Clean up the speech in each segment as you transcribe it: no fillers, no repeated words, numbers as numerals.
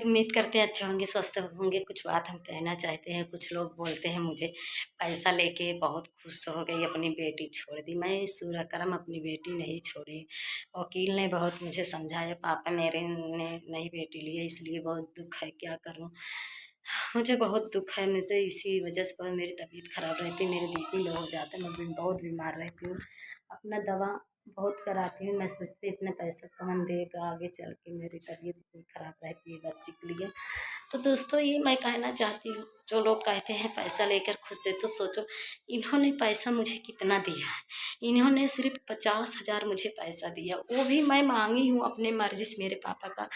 उम्मीद करते हैं अच्छे होंगे, स्वस्थ होंगे। कुछ बात हम कहना चाहते हैं। कुछ लोग बोलते हैं मुझे पैसा लेके बहुत खुश हो गई, अपनी बेटी छोड़ दी। मैं सूर्य कर्म अपनी बेटी नहीं छोड़ी। वकील ने बहुत मुझे समझाया, पापा मेरे ने नई बेटी ली है, इसलिए बहुत दुख है, क्या करूं। मुझे बहुत दुख है, मुझे इसी वजह से मेरी तबीयत खराब रहती है, मेरे बीपी लो हो जाता है, मैं बहुत बीमार रहती हूँ। अपना दवा बहुत कराती हूँ। मैं सोचती इतना पैसा कौन देगा आगे चल के, मेरी तबीयत इतनी खराब रहती है बच्ची के लिए। तो दोस्तों ये मैं कहना चाहती हूँ, जो लोग कहते हैं पैसा लेकर खुश है, तो सोचो इन्होंने पैसा मुझे कितना दिया है। इन्होंने सिर्फ 50,000 मुझे पैसा दिया, वो भी मैं मांगी हूँ अपने मर्जी से। मेरे पापा का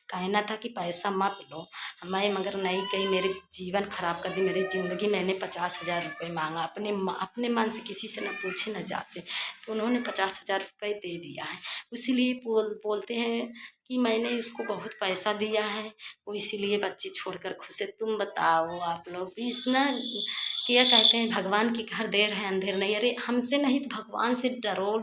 कहना था कि पैसा मत लो, मैं मगर नहीं कही, मेरे जीवन खराब कर दी मेरी ज़िंदगी। मैंने 50,000 रुपये मांगा अपने मन से, किसी से न पूछे न जाते, तो उन्होंने 50,000 रुपये दे दिया है। इसीलिए बोलते हैं कि मैंने उसको बहुत पैसा दिया है, वो इसीलिए बच्ची छोड़कर खुश है। तुम बताओ आप लोग भी इस ना, क्या कहते हैं, भगवान की घर देर है अंधेर नहीं। अरे हमसे नहीं तो भगवान से डरो।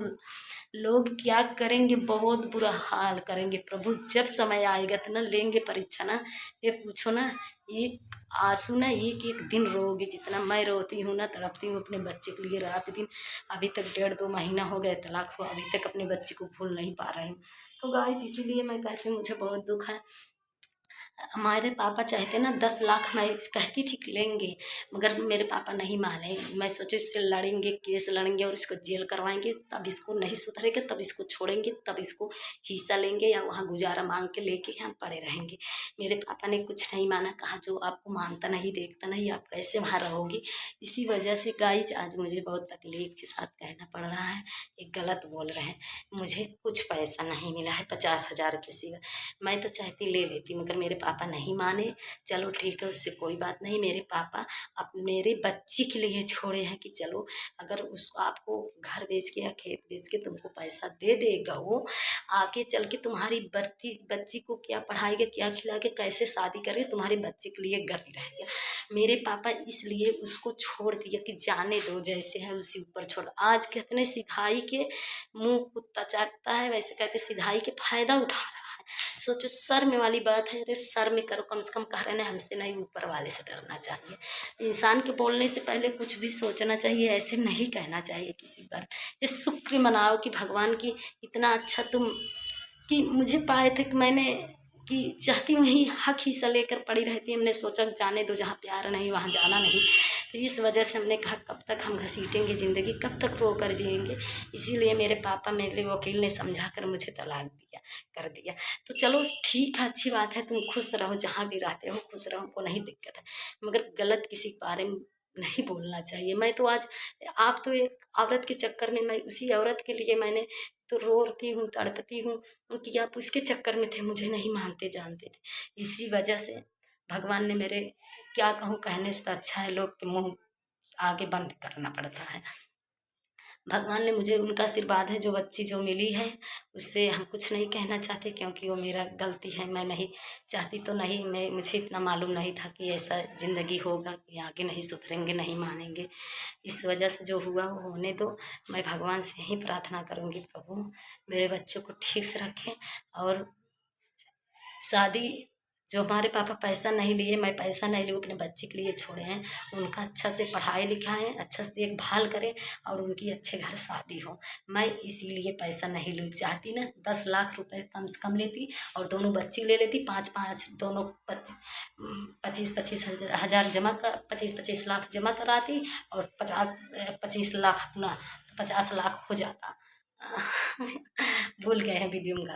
लोग क्या करेंगे, बहुत बुरा हाल करेंगे। प्रभु जब समय आएगा तो ना लेंगे परीक्षा ना, ये पूछो ना, एक आंसू ना एक एक दिन रोगी। जितना मैं रोती हूँ ना, तड़पती हूँ अपने बच्चे के लिए रात दिन। अभी तक 1.5-2 महीना हो गए तलाक हुआ, अभी तक अपने बच्चे को भूल नहीं पा रही हूँ। तो गाइस इसीलिए मैं कहती हूँ मुझे बहुत दुख है। हमारे पापा चाहते ना 10 लाख, मैं कहती थी कि लेंगे, मगर मेरे पापा नहीं माने। मैं सोचे इससे लड़ेंगे, केस लड़ेंगे और इसको जेल करवाएंगे, तब इसको नहीं सुधरेगा, तब इसको छोड़ेंगे, तब इसको हिस्सा लेंगे या वहाँ गुजारा मांग के लेके हम पड़े रहेंगे। मेरे पापा ने कुछ नहीं माना, कहा जो आपको मानता नहीं देखता नहीं, आप कैसे वहाँ रहोगी। इसी वजह से गाइज आज मुझे बहुत तकलीफ के साथ कहना पड़ रहा है, ये गलत बोल रहे हैं। मुझे कुछ पैसा नहीं मिला है 50,000 के सिवा। मैं तो चाहती ले लेती, मगर मेरे पापा नहीं माने। चलो ठीक है, उससे कोई बात नहीं। मेरे पापा अब मेरे बच्ची के लिए छोड़े हैं कि चलो अगर उस आपको घर बेच के या खेत बेच के तुमको पैसा दे देगा, वो आगे चल के तुम्हारी बच्ची को क्या पढ़ाएगा, क्या खिलाएगा, कैसे शादी करेगा, तुम्हारे बच्चे के लिए गति रहेगा। मेरे पापा इसलिए उसको छोड़ दिया कि जाने दो, जैसे है उसी ऊपर छोड़। आज कहते हैं सिधाई के मुंह कुत्ता चाटता है, वैसे कहते सिधाई के फायदा उठा रहा है। सोचो शर्म वाली बात है। अरे शर्म करो, कम से कम कह रहे हैं हमसे नहीं, ऊपर वाले से डरना चाहिए। इंसान के बोलने से पहले कुछ भी सोचना चाहिए, ऐसे नहीं कहना चाहिए किसी पर। ये शुक्र मनाओ कि भगवान की इतना अच्छा तुम कि मुझे पाए थे, कि मैंने कि चाहती हूँ ही हक हिस्सा लेकर पड़ी रहती। हमने सोचा जाने दो, जहाँ प्यार नहीं वहाँ जाना नहीं। तो इस वजह से हमने कहा कब तक हम घसीटेंगे ज़िंदगी, कब तक रो कर जिएंगे। इसीलिए मेरे पापा, मेरे वकील ने समझा कर मुझे तलाक दिया कर दिया। तो चलो ठीक है, अच्छी बात है, तुम खुश रहो, जहाँ भी रहते हो खुश रहो, हमको नहीं दिक्कत है, मगर गलत किसी के बारे में नहीं बोलना चाहिए। मैं तो आज, आप तो एक औरत के चक्कर में, मैं उसी औरत के लिए मैंने तो रोती हूँ, तड़पती हूँ कि आप उसके चक्कर में थे, मुझे नहीं मानते जानते थे। इसी वजह से भगवान ने मेरे, क्या कहूँ, कहने से तो अच्छा है लोग के मुंह आगे बंद करना पड़ता है। भगवान ने मुझे, उनका आशीर्वाद है, जो बच्ची जो मिली है उससे हम कुछ नहीं कहना चाहते, क्योंकि वो मेरा गलती है। मैं नहीं चाहती तो नहीं, मैं मुझे इतना मालूम नहीं था कि ऐसा ज़िंदगी होगा, कि आगे नहीं सुधरेंगे, नहीं मानेंगे। इस वजह से जो हुआ वो होने दो। मैं भगवान से ही प्रार्थना करूँगी, प्रभु मेरे बच्चों को ठीक से रखें। और शादी, जो हमारे पापा पैसा नहीं लिए, मैं पैसा नहीं ली, अपने बच्चे के लिए छोड़े हैं, उनका अच्छा से पढ़ाई लिखाएं, अच्छा से देखभाल करें और उनकी अच्छे घर शादी हो। मैं इसीलिए पैसा नहीं ली। चाहती ना 10 लाख रुपए कम से कम लेती और दोनों बच्ची ले लेती, 5-5 दोनों 25-25 हज़ार जमा कर, 25-25 लाख जमा कराती और 25 लाख अपना, 50 लाख हो जाता। भूल गए हैं वीडियो में।